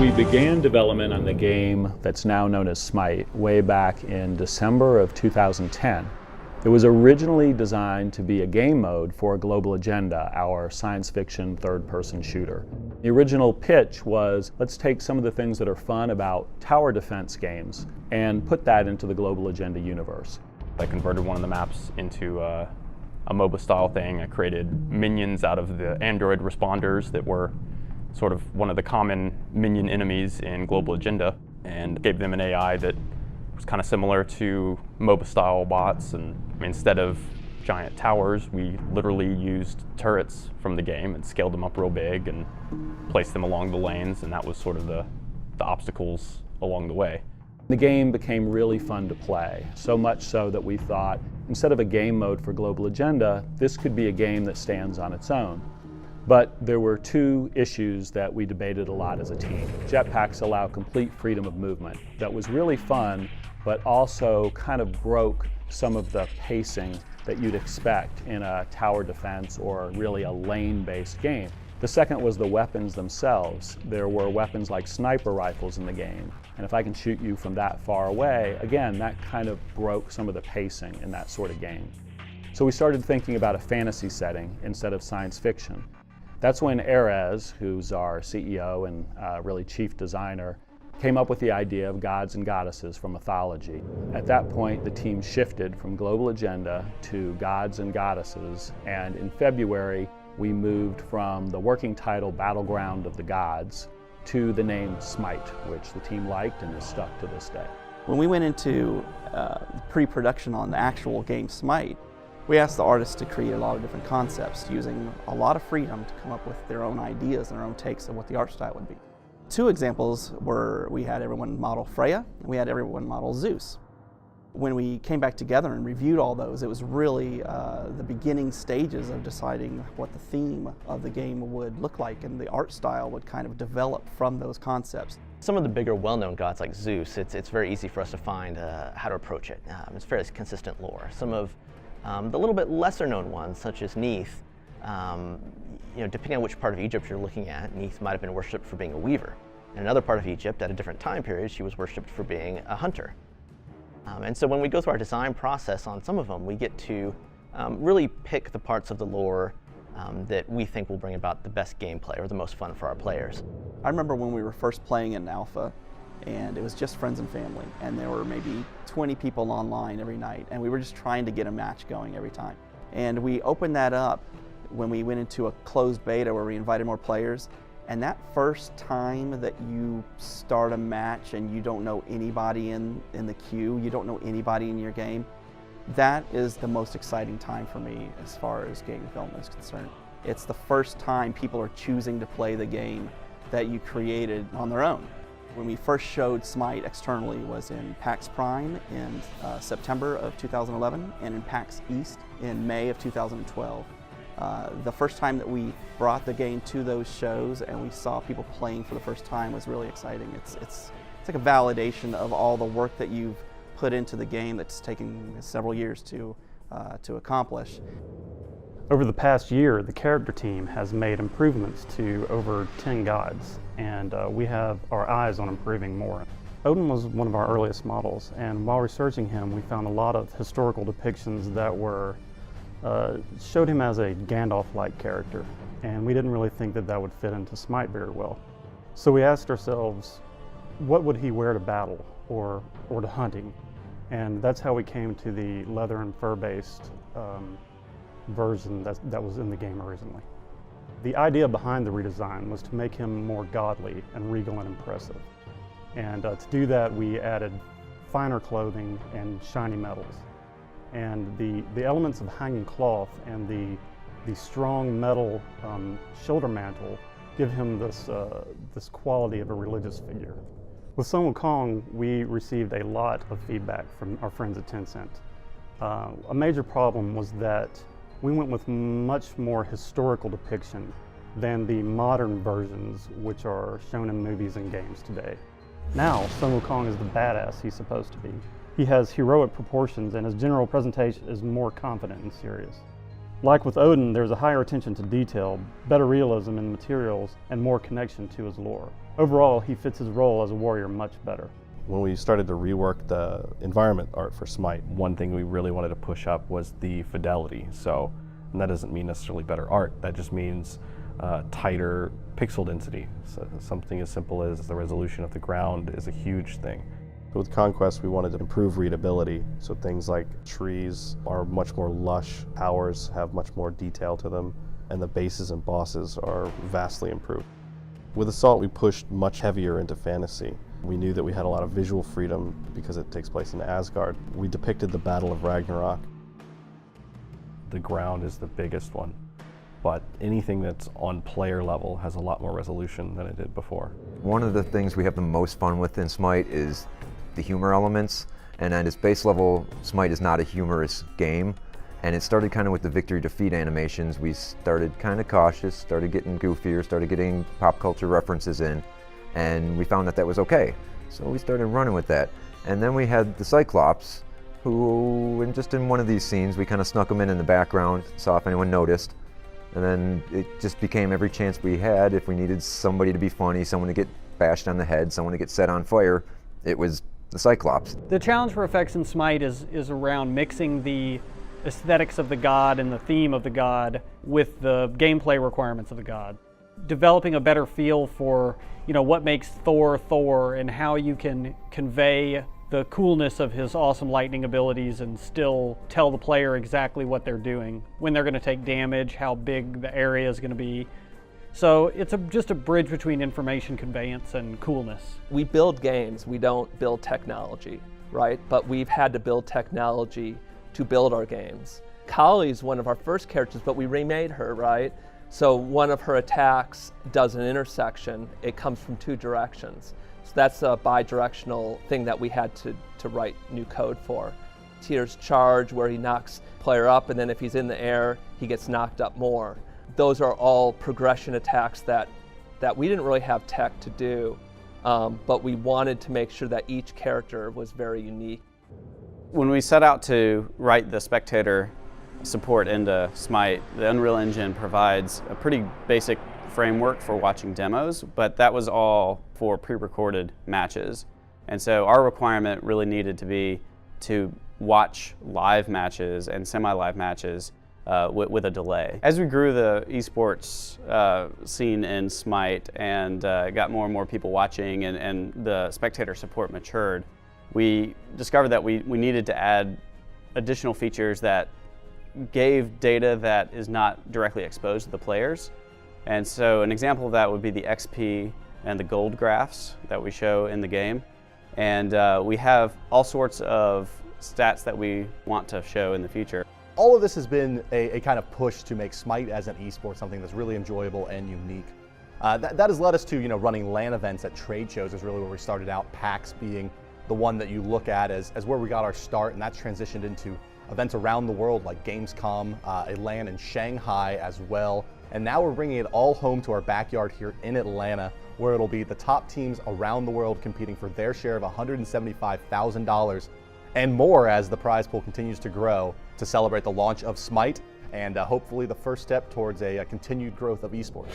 We began development on the game that's now known as SMITE way back in December of 2010. It was originally designed to be a game mode for Global Agenda, our science fiction third-person shooter. The original pitch was, let's take some of the things that are fun about tower defense games and put that into the Global Agenda universe. I converted one of the maps into a MOBA style thing. I created minions out of the Android responders that were sort of one of the common minion enemies in Global Agenda, and gave them an AI that was kind of similar to MOBA style bots. And instead of giant towers, we literally used turrets from the game and scaled them up real big and placed them along the lanes, and that was sort of the obstacles along the way. The game became really fun to play, so much so that we thought, instead of a game mode for Global Agenda, this could be a game that stands on its own. But there were two issues that we debated a lot as a team. Jetpacks allow complete freedom of movement. That was really fun, but also kind of broke some of the pacing that you'd expect in a tower defense or really a lane-based game. The second was the weapons themselves. There were weapons like sniper rifles in the game, and if I can shoot you from that far away, again, that kind of broke some of the pacing in that sort of game. So we started thinking about a fantasy setting instead of science fiction. That's when HiRez, who's our CEO and really chief designer, came up with the idea of gods and goddesses from mythology. At that point, the team shifted from Global Agenda to gods and goddesses, and in February, we moved from the working title Battleground of the Gods to the name SMITE, which the team liked and is stuck to this day. When we went into pre-production on the actual game SMITE, we asked the artists to create a lot of different concepts, using a lot of freedom to come up with their own ideas and their own takes of what the art style would be. Two examples were, we had everyone model Freya, and we had everyone model Zeus. When we came back together and reviewed all those, it was really the beginning stages of deciding what the theme of the game would look like, and the art style would kind of develop from those concepts. Some of the bigger well-known gods like Zeus, it's very easy for us to find how to approach it. It's fairly consistent lore. Some of the little bit lesser known ones, such as Neith, depending on which part of Egypt you're looking at, Neith might have been worshipped for being a weaver. In another part of Egypt, at a different time period, she was worshipped for being a hunter. And so when we go through our design process on some of them, we get to really pick the parts of the lore that we think will bring about the best gameplay or the most fun for our players. I remember when we were first playing in alpha, and it was just friends and family, and there were maybe 20 people online every night, and we were just trying to get a match going every time. And we opened that up when we went into a closed beta where we invited more players, and that first time that you start a match and you don't know anybody in the queue, you don't know anybody in your game, that is the most exciting time for me as far as game development is concerned. It's the first time people are choosing to play the game that you created on their own. When we first showed SMITE externally was in PAX Prime in September of 2011 and in PAX East in May of 2012. The first time that we brought the game to those shows and we saw people playing for the first time was really exciting. It's like a validation of all the work that you've put into the game that's taken several years to accomplish. Over the past year, the character team has made improvements to over 10 gods, and we have our eyes on improving more. Odin was one of our earliest models, and while researching him, we found a lot of historical depictions that were showed him as a Gandalf-like character, and we didn't really think that that would fit into SMITE very well. So we asked ourselves, what would he wear to battle or to hunting? And that's how we came to the leather and fur-based version that was in the game originally. The idea behind the redesign was to make him more godly and regal and impressive. And to do that, we added finer clothing and shiny metals. And the elements of hanging cloth and the strong metal shoulder mantle give him this quality of a religious figure. With Sun Wukong, we received a lot of feedback from our friends at Tencent. A major problem was that we went with much more historical depiction than the modern versions which are shown in movies and games today. Now, Sun Wukong is the badass he's supposed to be. He has heroic proportions and his general presentation is more confident and serious. Like with Odin, there's a higher attention to detail, better realism in materials, and more connection to his lore. Overall, he fits his role as a warrior much better. When we started to rework the environment art for SMITE, one thing we really wanted to push up was the fidelity. And that doesn't mean necessarily better art, that just means tighter pixel density. So something as simple as the resolution of the ground is a huge thing. With Conquest, we wanted to improve readability, so things like trees are much more lush, towers have much more detail to them, and the bases and bosses are vastly improved. With Assault, we pushed much heavier into fantasy. We knew that we had a lot of visual freedom because it takes place in Asgard. We depicted the Battle of Ragnarok. The ground is the biggest one, but anything that's on player level has a lot more resolution than it did before. One of the things we have the most fun with in SMITE is the humor elements, and at its base level, SMITE is not a humorous game, and it started kind of with the victory defeat animations. We started kind of cautious, started getting goofier, started getting pop culture references in, and we found that that was okay. So we started running with that. And then we had the Cyclops, who, and just in one of these scenes, we kind of snuck them in the background, saw if anyone noticed, and then it just became every chance we had, if we needed somebody to be funny, someone to get bashed on the head, someone to get set on fire, it was the Cyclops. The challenge for effects in SMITE is around mixing the aesthetics of the god and the theme of the god with the gameplay requirements of the god. Developing a better feel for, what makes Thor Thor and how you can convey the coolness of his awesome lightning abilities and still tell the player exactly what they're doing, when they're going to take damage, how big the area is going to be. So it's just a bridge between information conveyance and coolness. We build games, we don't build technology, right? But we've had to build technology to build our games. Kali's one of our first characters, but we remade her, right? So one of her attacks does an intersection. It comes from two directions. So that's a bi-directional thing that we had to write new code for. Tyr's charge, where he knocks player up, and then if he's in the air, he gets knocked up more. Those are all progression attacks that we didn't really have tech to do, but we wanted to make sure that each character was very unique. When we set out to write the spectator support into SMITE, the Unreal Engine provides a pretty basic framework for watching demos, but that was all for pre-recorded matches. And so our requirement really needed to be to watch live matches and semi-live matches with a delay. As we grew the esports scene in SMITE and got more and more people watching and the spectator support matured, we discovered that we needed to add additional features that gave data that is not directly exposed to the players. And so an example of that would be the XP and the gold graphs that we show in the game. And we have all sorts of stats that we want to show in the future. All of this has been a kind of push to make SMITE as an esport something that's really enjoyable and unique. That has led us to running LAN events at trade shows is really where we started out, PAX being the one that you look at as where we got our start, and that's transitioned into events around the world like Gamescom, a LAN in Shanghai as well. And now we're bringing it all home to our backyard here in Atlanta, where it'll be the top teams around the world competing for their share of $175,000 and more as the prize pool continues to grow to celebrate the launch of SMITE and hopefully the first step towards a continued growth of esports.